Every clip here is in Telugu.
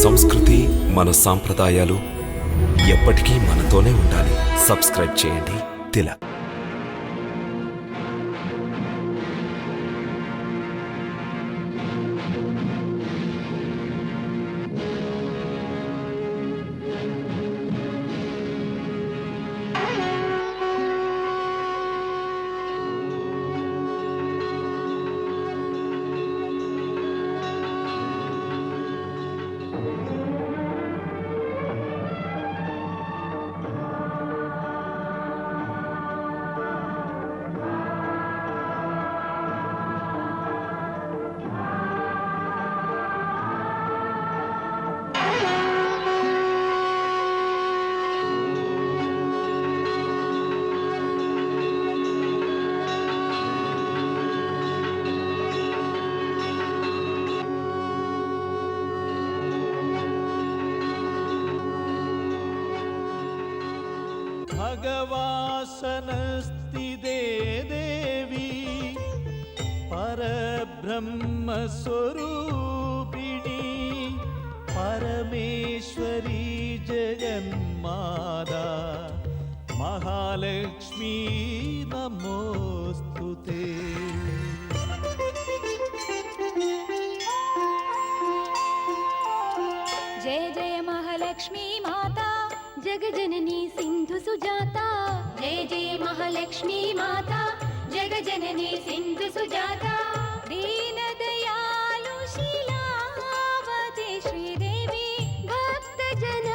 సంస్కృతి, మన సాంప్రదాయాలు ఎప్పటికీ మనతోనే ఉండాలి. సబ్స్క్రైబ్ చేయండి తిలక్. भगवासनस्तिदे देवी परब्रह्मस्वरूपिणी परमेश्वरी जगन्माता महालक्ष्मी नमोस्तुते। जय जय महालक्ष्मी माता जगजननी सिंधु सुजाता। जय जय महालक्ष्मी माता जगजननी सिंधु सुजाता। दीन दयालु शीलावती श्रीदेवी भक्त जन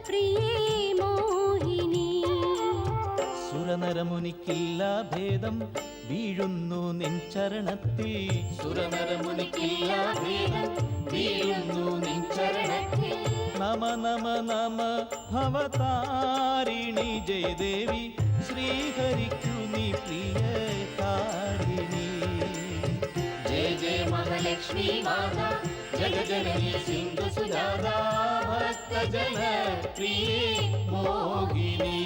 प्रिये मोहिनी। സുരനരമുനിക്കില്ല ഭേദം വീഴുന്നു നിൻ ചരണത്തിൽ. സുരനരമുനിക്കില്ല ഭേദം വീഴുന്നു നിൻ ചരണത്തിൽ. നമ നമ നമ ഭവതാരിണി ജയദേവി ശ്രീഹരിക്കു നീ പ്രിയ താരിണി. जय जय महालक्ष्मी माता जगजननी सिंधु सुजाता भक्त जन प्रिये मोहिनी।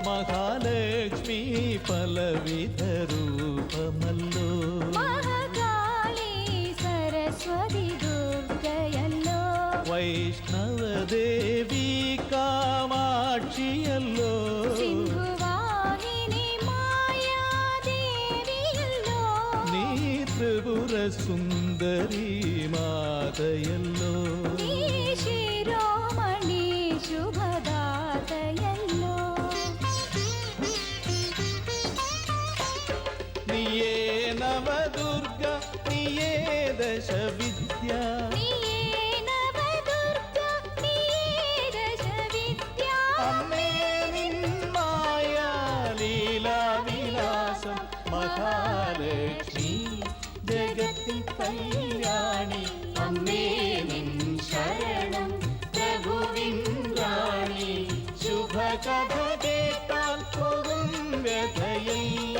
മഹാലക്ഷ്മി പലവിധ രൂപമല്ലോ. മഹാകാളി സരസ്വതി ദുർഗയല്ലോ. വൈഷ്ണവദേവി കാമാക്ഷിയല്ലോ. സിംഹവാഹിനി മായാദേവിയല്ലോ. നീ ത്രിപുര സുന്ദരി മാതയല്ലോ. നീ ശിരോമണി ശുഭദാതയല്ലോ. നീയേ നവദുർഗ നീയേ ദശവിദ്യ. നീയേ നവദുർഗ നീയേ ദശവിദ്യ. അമ്മേ നിൻ മായാ ലീലാവിലാസം മഹാലക്ഷ്മി ജഗത്തിൽ കല്യാണി. അമ്മേ നിൻ ശരണം പ്രഭുവിൻ റാണി. ശുഭകഥ കേട്ടാൽ പോകും വ്യഥയില്ല.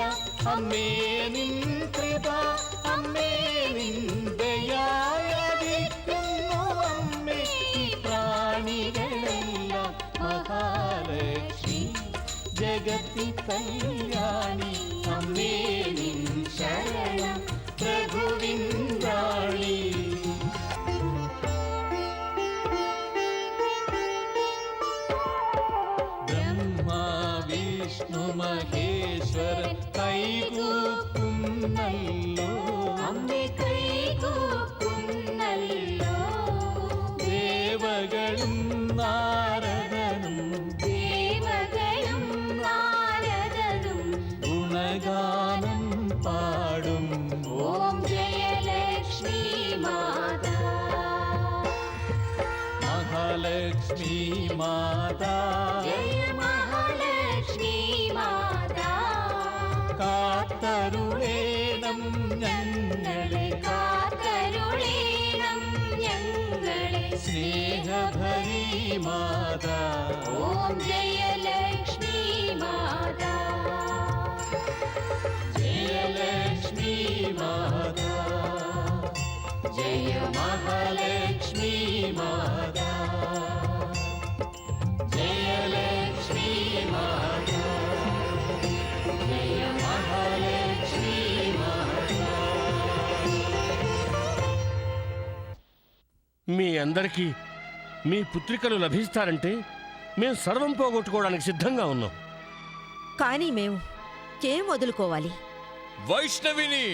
അമ്മേ നിൻ കൃപ അമ്മേ നിൻ ദയായിരിക്കുന്നു. അമ്മേ ഈ പ്രാണികളെല്ലാം മഹാലക്ഷ്മി ജഗത്തി കല്യാണി. അമ്മേ നിൻ ശരണം പ്രഭുവിൻ റാണി. ബ്രഹ്മാ വിഷ്ണു മഹേശ്വരൻ കൈകൂപ്പുന്നല്ലോ. അമ്മേ കൈകൂപ്പുന്നല്ലോ. ദേവകളും നാരദനും ദേവകളും നാരദനും ഗുണഗാനം പാടും. ഓം ജയലക്ഷ്മി മാതാ. മഹാലക്ഷ്മി മാതാ ജയ മഹാലക്ഷ്മി മാതാ. കാത്തരുളേണം ഞങ്ങളെ കാത്തരുളേണം ഞങ്ങളെ. സ്നേഹഭരി മാതാ. ഓം ജയലക്ഷ്മി മാതാ. ജയലക്ഷ്മി മാതാ ജയ മഹാലക്ഷ്മി മാതാ. ജയലക്ഷ്മി മാതാ. ജയ മഹാലക്ഷ്മി మీ అందరికీ మీ పుత్రికలు లభిస్తారంటే మేం సర్వం పోగొట్టుకోవడానికి సిద్ధంగా ఉన్నాం. కానీ మేము ఏం వదులుకోవాలి? వైష్ణవిని.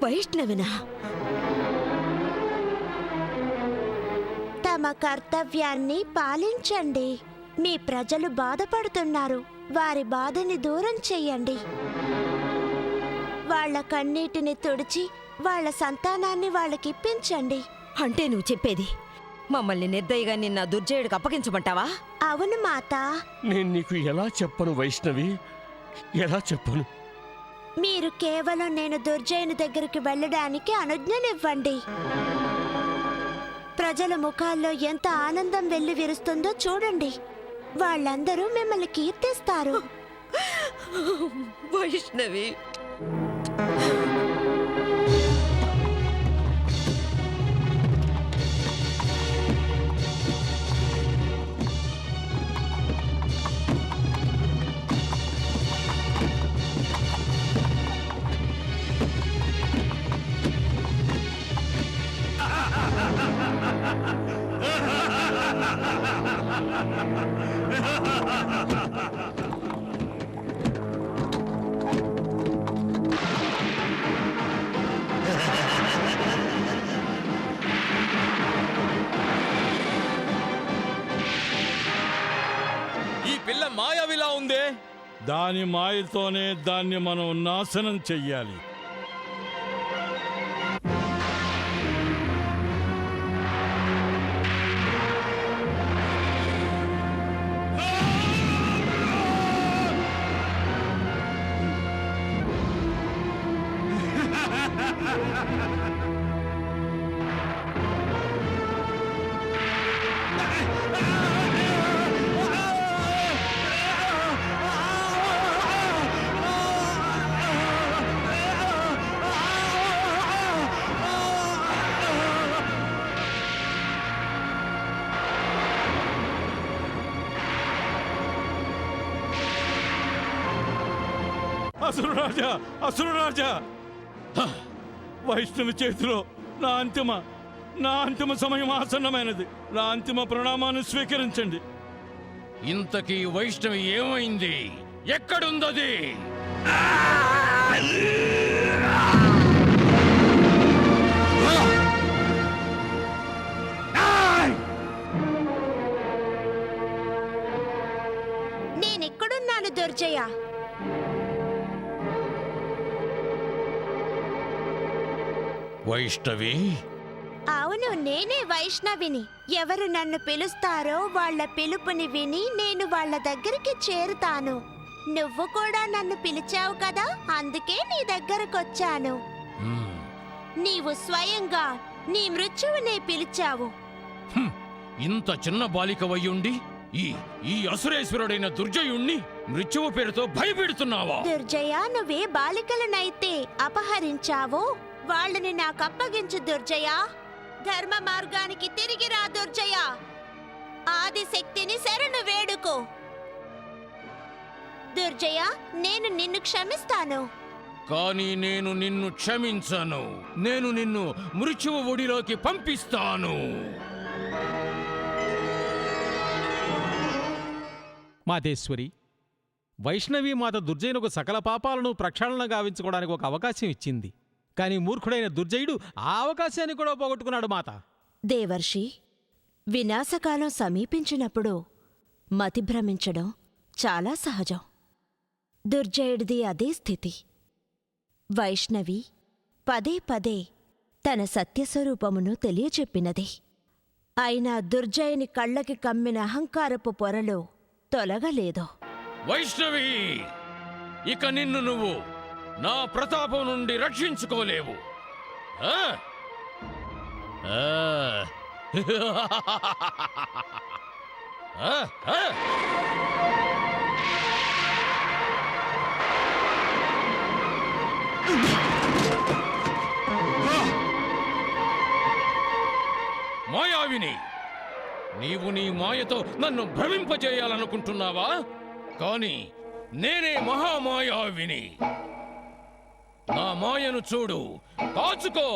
వైష్ణవినా? తమ కర్తవ్యాన్ని పాలించండి. మీ ప్రజలు బాధపడుతున్నారు. వారి బాధని దూరం చెయ్యండి. వాళ్ళ కన్నీటిని తుడిచి వాళ్ళ సంతానాన్ని వాళ్ళకిప్పించండి. అంటే నువ్వు చెప్పేది మమ్మల్ని నిర్దయగా నిన్న దుర్జయుడికి అప్పగించమంటావా? అవును మాతా. నేను నీకు ఎలా చెప్పను వైష్ణవి, ఎలా చెప్పను? మీరు కేవలం నేను దుర్జయుని దగ్గరికి వెళ్ళడానికి అనుజ్ఞనివ్వండి. ప్రజల ముఖాల్లో ఎంత ఆనందం వెల్లి విరుస్తుందో చూడండి. వాళ్ళందరూ మిమ్మల్ని కీర్తిస్తారు. వైష్ణవి, ఈ పిల్ల మాయావిలా ఉందే. దాని మాయతోనే దాన్ని మనం నాశనం చెయ్యాలి. అసురరాజా, అసురరాజా! వైష్ణవి చేతిలో నా అంతిమ సమయం ఆసన్నమైనది. నా అంతిమ ప్రణామాన్ని స్వీకరించండి. ఇంతకీ వైష్ణవి ఏమైంది? ఎక్కడుందది? నేనెక్కడున్నాను దుర్జయ? వైష్ణవి? అవును, నేనే వైష్ణవిని. ఎవరు నన్ను పిలుస్తారో వాళ్ళ పిలుపుని విని నేను వాళ్ళ దగ్గరికి చేరుతాను. నువ్వు కూడా నన్ను పిలిచావు కదా, అందుకే నీ దగ్గరకొచ్చాను. హ్మ్. నీవు స్వయంగా నీ మృత్యువునే పిలిచావు. హ్మ్. ఇంత చిన్న బాలికవయ్యుండి ఈ అసురేశ్వరుడైన దుర్జయుణ్ణి మృత్యువు పేరుతో భయపెడుతున్నావా? దుర్జయ, నువ్వే బాలికలనైతే అపహరించావో వాళ్ళని నాకప్పగించు దుర్జయ. ధర్మ మార్గానికి తిరిగి రా దుర్జయ. ఆదిశక్తిని శరణు వేడుకో. దుర్జయ, నేను నిన్ను క్షమిస్తాను. కానీ నేను నిన్ను క్షమించను. నేను నిన్ను మృత్యువు ఒడిలోకి పంపిస్తాను. మాతేశ్వరి, వైష్ణవీ మాత దుర్జయునకు సకల పాపాలను ప్రక్షాళన గావించుకోవడానికి ఒక అవకాశం ఇచ్చింది. కానీ మూర్ఖుడైన దుర్జయుడు ఆ అవకాశాన్ని కూడా పోగొట్టుకున్నాడు మాత. దేవర్షి, వినాశకాలం సమీపించినప్పుడు మతిభ్రమించడం చాలా సహజం. దుర్జయుడిది అదే స్థితి. వైష్ణవి పదే పదే తన సత్యస్వరూపమును తెలియచెప్పినది. అయినా దుర్జయుని కళ్ళకి కమ్మిన అహంకారపు పొరలు తొలగలేదు. వైష్ణవి, ఇక నిన్ను నువ్వు నా ప్రతాపం నుండి రక్షించుకోలేవు. ఆ? ఆ. ఆ? ఆ? మాయావిని, నీవు నీ మాయతో నన్ను భ్రమింపజేయాలనుకుంటున్నావా? కాని నేనే మహామాయావిని. నా మాయను చూడు, కాచుకో.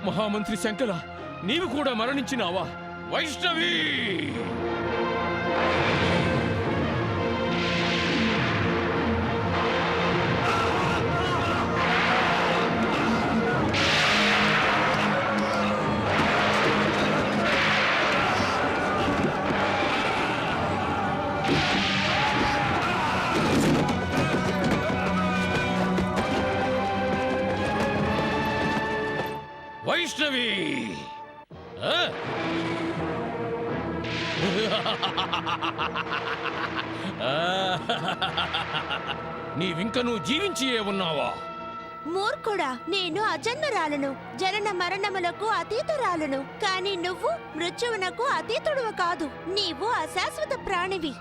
మహామంత్రి శంకర, నీవు కూడా మరణించినావా? వైష్ణవి! వైష్ణవి! నీవింకనూ జీవించియే ఉన్నావా? మూర్ఖుడా, నేను అజన్మరాలను, జనన మరణములకు అతీతురాలను. కాని నువ్వు మృత్యువునకు అతీతుడువు కాదు. నీవు అశాశ్వత ప్రాణివి.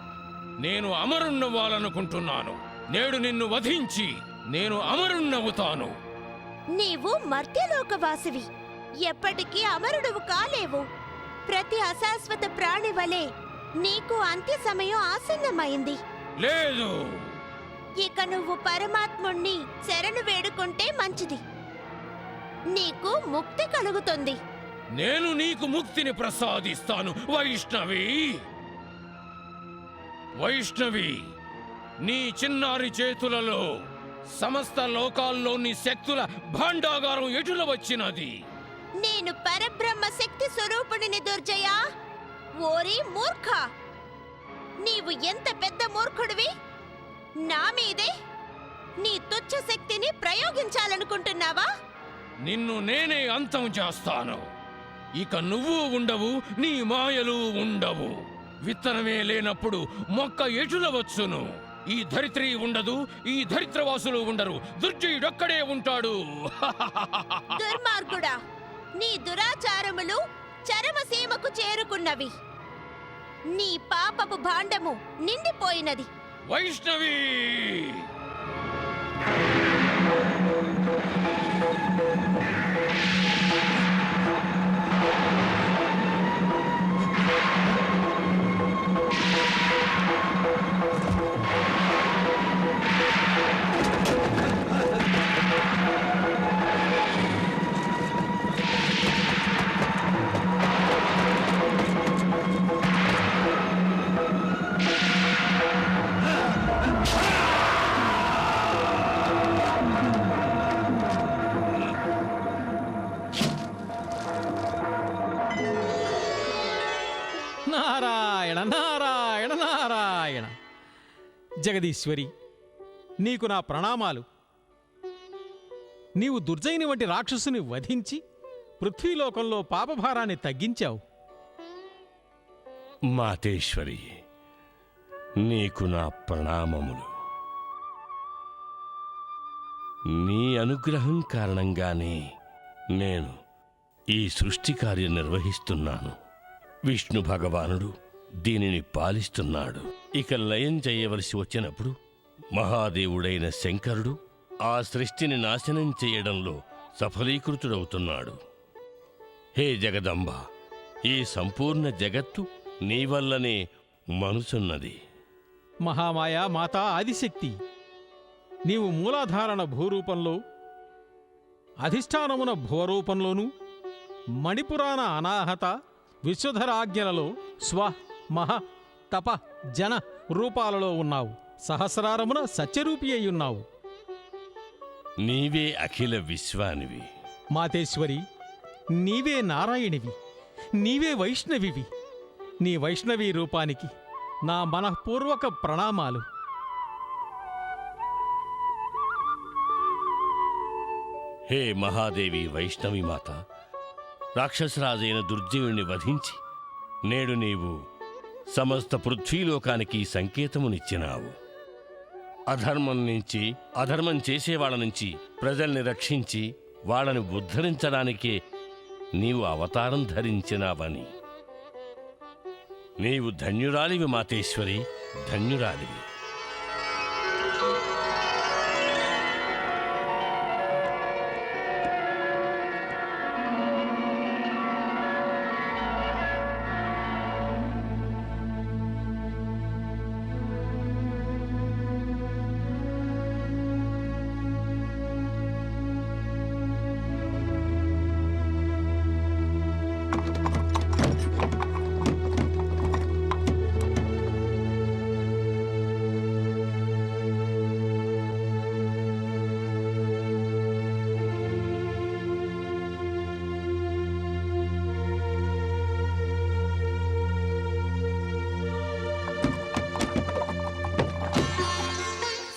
నేను అమరున్నవ్వాలనుకుంటున్నాను. నేడు నిన్ను వధించి నేను అమరున్నవుతాను. నీవు మర్త్యలోకవాసివి. ఎప్పటికీ అమరుడువు కాలేవు. ప్రతి అశాశ్వత ప్రాణి వలె నీకు అంత్య సమయం ఆసన్నమైంది. లేదు, ఇక నువ్వు పరమాత్ముణ్ణి శరణు వేడుకుంటే మంచిది. నీకు ముక్తి కలుగుతుంది. నేను నీకు ముక్తిని ప్రసాదిస్తాను వైష్ణవి. వైష్ణవి, నీ చిన్నారి చేతులలో సమస్త లోకాల్లోని శక్తుల భాండాగారం ఎటుల వచ్చినది? నేను పరబ్రహ్మ శక్తి స్వరూపుడిని దుర్జయ. ఓరి మూర్ఖ, నీవు ఎంత పెద్ద మూర్ఖుడివి! నా మీదే నీ తుచ్చ శక్తిని ప్రయోగించాలనుకుంటున్నావా? నిన్ను నేనే అంతం చేస్తాను. ఇక నువ్వు ఉండవు, నీ మాయలు ఉండవు. విత్తనమే లేనప్పుడు మొక్క ఎటుల వచ్చును? ఈ ధరిత్రి ఉండదు, ఈ ధరిత్రవాసులు ఉండరు. దుర్జయుడొక్కడే ఉంటాడు. దుర్మార్గుడా, నీ దురాచారములు చరమసీమకు చేరుకున్నవి. నీ పాపపు భాండము నిండిపోయినది. వైష్ణవి! నారాయణ నారాయణ నారాయణ. జగదీశ్వరి, నీకు నా ప్రణామాలు. నీవు దుర్జయిని వంటి రాక్షసుని వధించి పృథ్వీలోకంలో పాపభారాన్ని తగ్గించావు. మాతేశ్వరి, నీకు నా ప్రణామములు. నీ అనుగ్రహం కారణంగానే నేను ఈ సృష్టి కార్యం నిర్వహిస్తున్నాను. విష్ణు భగవానుడు దీనిని పాలిస్తున్నాడు. ఇక లయం చేయవలసి వచ్చినప్పుడు మహాదేవుడైన శంకరుడు ఆ సృష్టిని నాశనం చేయడంలో సఫలీకృతుడవుతున్నాడు. హే జగదంబ, ఈ సంపూర్ణ జగత్తు నీ వల్లనే మనుచున్నది. మహామాయా మాతా ఆదిశక్తి, నీవు మూలాధారణ భూరూపంలో, అధిష్టానమున భువరూపంలోనూ, మణిపురాణ అనాహత విశ్వధరాజ్ఞలలో స్వ మహ తప జన రూపాలలో ఉన్నావు. సహస్రారమున సత్యరూపి అయ్యున్నావు. నీవే అఖిల విశ్వానివి. మాతేశ్వరి, నీవే నారాయణివి, నీవే వైష్ణవివి. నీ వైష్ణవీ రూపానికి నా మనఃపూర్వక ప్రణామాలు. హే మహాదేవి వైష్ణవి మాత, రాక్షసరాజైన దుర్జయుణ్ణి వధించి నేడు నీవు సమస్త పృథ్వీలోకానికి సంకేతమునిచ్చినావు. అధర్మం చేసేవాళ్ళ నుంచి ప్రజల్ని రక్షించి వాళ్ళని ఉద్ధరించడానికే నీవు అవతారం ధరించినావని. నీవు ధన్యురాలివి మాతేశ్వరి, ధన్యురాలివి.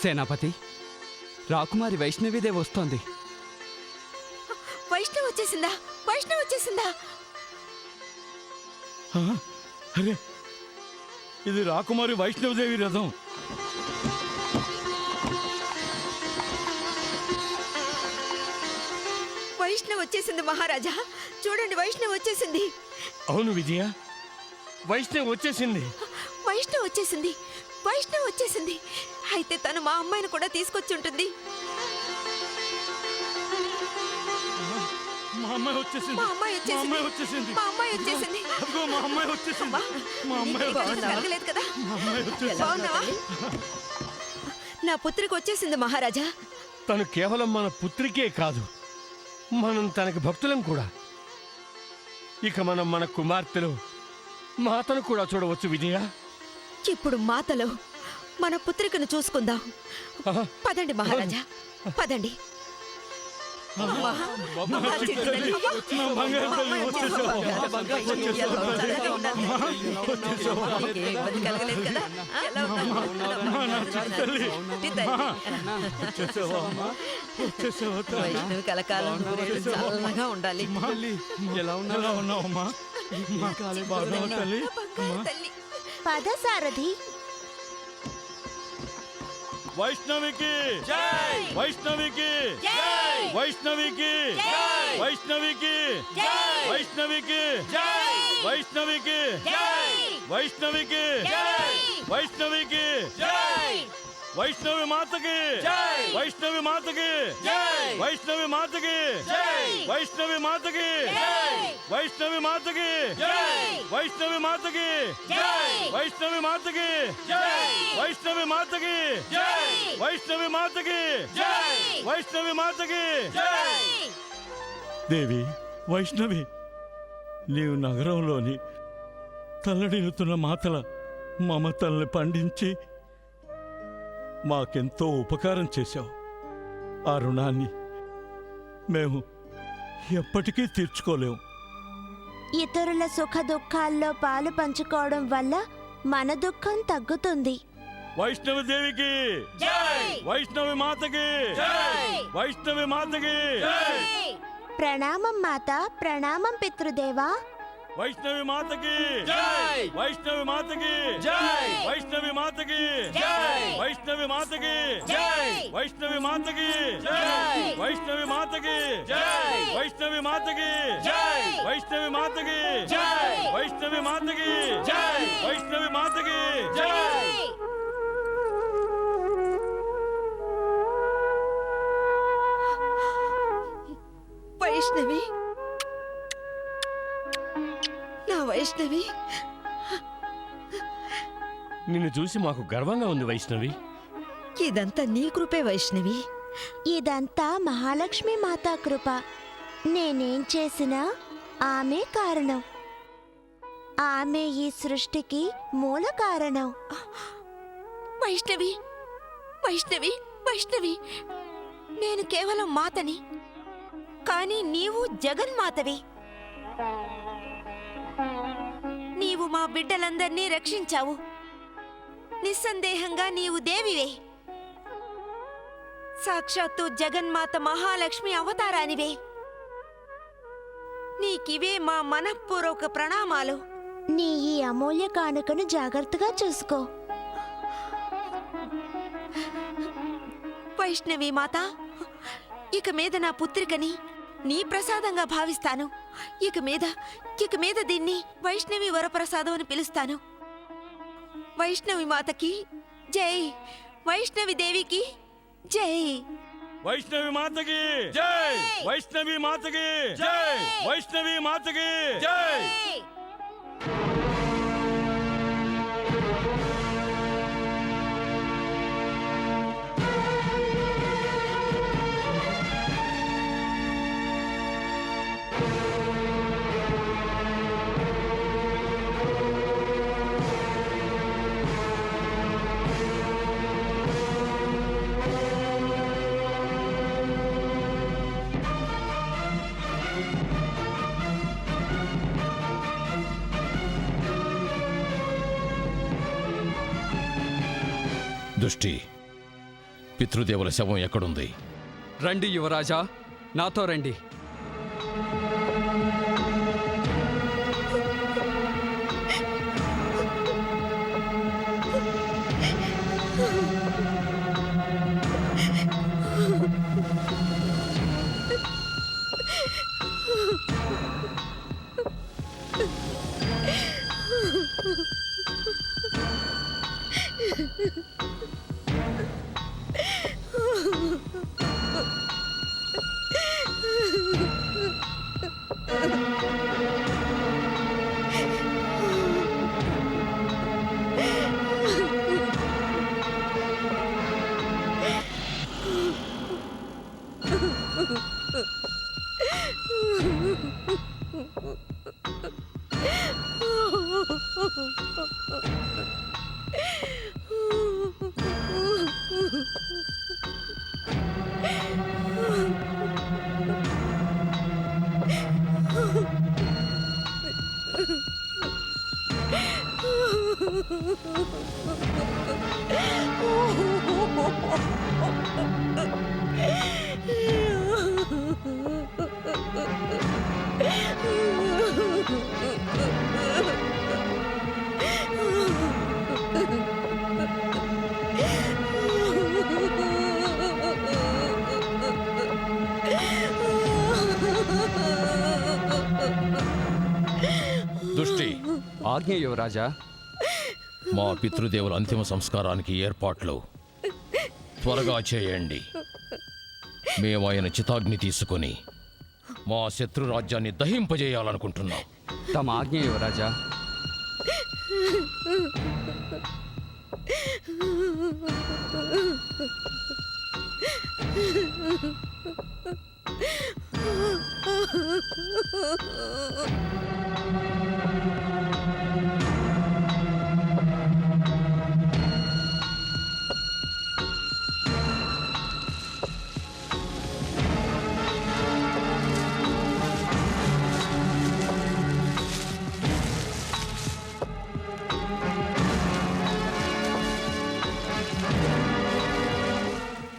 సేనాపతి, రాకుమారి వైష్ణవీదేవి వస్తోంది. వైష్ణవ్ వచ్చేసిందా? వైష్ణవ్ వచ్చేసిందా? అరే, ఇది రాకుమారి వైష్ణవదేవి రథం. వైష్ణవ్ వచ్చేసింది మహారాజా, చూడండి వైష్ణవ్ వచ్చేసింది. అవును విజయ, వైష్ణవ్ వచ్చేసింది. వైష్ణవ్ వచ్చేసింది, వైష్ణవ్ వచ్చేసింది. అయితే తను మా అమ్మాయిని కూడా తీసుకొచ్చి ఉంటుంది. మా అమ్మాయి వచ్చేసింది. మా అమ్మాయి మా అమ్మాయి వచ్చేసింది. మా అమ్మాయి వచ్చేసింది. అదిగో మా అమ్మాయి వచ్చేసింది. మా అమ్మాయి నీకు ఏమీ వచ్చేసింది. కలగలేదు కదా? మా అమ్మాయి వచ్చేసింది. బాగున్నావా? నా పుత్రికి వచ్చేసింది మహారాజా. తను కేవలం మన పుత్రికే కాదు, మనం తనకి భక్తులం కూడా. ఇక మనం మన కుమార్తెలు మాతను కూడా చూడవచ్చు విజయ. ఇప్పుడు మాతలో మన పుత్రికను చూసుకుందాం. పదండి మహారాజా, పదండి. అమ్మా, అమ్మా, చిట్టుతల్లి. నా బంగారు తల్లి వచ్చేసావు. నీకు ఏ ఇబ్బంది కలగలేదు కదా? ఎలా ఉన్నావు? నా చిట్టుతల్లి. చిట్టుతల్లి. వచ్చేసావా అమ్మా? వచ్చేసావా తల్లి? వైష్ణవి కలకాలం నూరేళ్ళు చల్లగా ఉండాలి. ఎలా ఎలా ఉన్నావమ్మా? బాగున్నావా తల్లి? బంగారు తల్లి. పద సారథి. వైష్ణవికి వైష్ణవికి వైష్ణవికి వైష్ణవికి వైష్ణవికి వైష్ణవికి వైష్ణవికి వైష్ణవికి వైష్ణవి మాతకి వైష్ణవి మాతకి వైష్ణవి మాతకి వైష్ణవి మాతకి వైష్ణవి మాతకి వైష్ణవి మాతకి వైష్ణవి మాతకి వైష్ణవి మాతకి వైష్ణవి మాతకి వైష్ణవి మాతకి. దేవి వైష్ణవి, నీవు నగరంలోని తల్లడిల్లుతున్న మాతల మమతల్ని పండించి మాకెంతో ఉపకారం చేశావు. ఆ రుణాన్ని మేము ఎప్పటికీ తీర్చుకోలేము. ఇతరుల సుఖ దుఃఖాల్లో పాలు పంచుకోవడం వల్ల మన దుఃఖం తగ్గుతుంది. వైష్ణవి దేవికి వైష్ణవి మాతకి వైష్ణవి మాతకి. ప్రణామం మాత, ప్రణామం పితృదేవా. వైష్ణవి మాతకి వైష్ణవి మాతకి వైష్ణవి మాతకి వైష్ణవి మాతకి వైష్ణవి మాతకి వైష్ణవి మాతకి వైష్ణవి మాతకి వైష్ణవి మాతకి వైష్ణవి మాతకి వైష్ణవి మాతకి. వైష్ణవి, నా వైష్ణవి. నిన్ను చూసి మాకు గర్వంగా ఉంది వైష్ణవి. ఇదంతా నీ కృపే వైష్ణవి. ఇదంతా మహాలక్ష్మి మాతా కృప. నేనేం చేసినా ఆమె కారణం. ఆమె ఈ సృష్టికి మూల కారణం. వైష్ణవి, వైష్ణవి, వైష్ణవి, నేను కేవలం మాతని, కానీ నీవు జగన్మాతవి. నీవు మా బిడ్డలందర్నీ రక్షించావు. నిస్సందేహంగా నీవు దేవివే. సాక్షాత్తు జగన్మాత మహాలక్ష్మి అవతారానివే. నీకివే మా మనఃపూర్వక ప్రణామాలు. నీ ఈ అమూల్య కానుకను జాగ్రత్తగా చూసుకో. వైష్ణవి మాత, ఇక మీద నా పుత్రికని నీ ప్రసాదంగా భావిస్తాను. ఇక మీద దీన్ని వైష్ణవి వరప్రసాదం అని పిలుస్తాను. వైష్ణవి మాతకి జై, వైష్ణవి దేవికి జై. వైష్ణవి మాతకి జై, వైష్ణవి మాతకి జై, వైష్ణవి మాతకి జై. దృష్టి, పితృదేవుల శవం ఎక్కడుంది? రండి యువరాజా, నాతో రండి. దుష్టి, ఆజ్ఞ యువరాజా. మా పితృదేవుల అంతిమ సంస్కారానికి ఏర్పాట్లు త్వరగా చేయండి. మేము ఆయన చితాగ్ని తీసుకొని మా శత్రు రాజ్యాన్ని దహింపజేయాలనుకుంటున్నాం. తమ ఆజ్ఞ యువరాజా.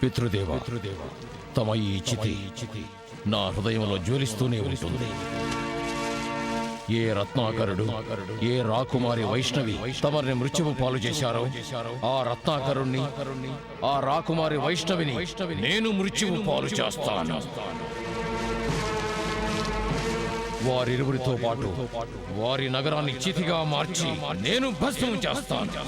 పితృదేవ, తమ ఈ చితి నా హృదయంలో జ్వలిస్తూనే ఉంటుంది. ఏ రత్నాకరుడు, ఏ రాకుమారి వైష్ణవి తమరిని మృత్యువు పాలు చేశారో ఆ రత్నాకరుణ్ణి, ఆ రాకుమారి వైష్ణవిని నేను మృత్యువు పాలు చేస్తాను. వారిరువురితో పాటు వారి నగరాన్ని చితిగా మార్చి నేను భస్మం చేస్తాను.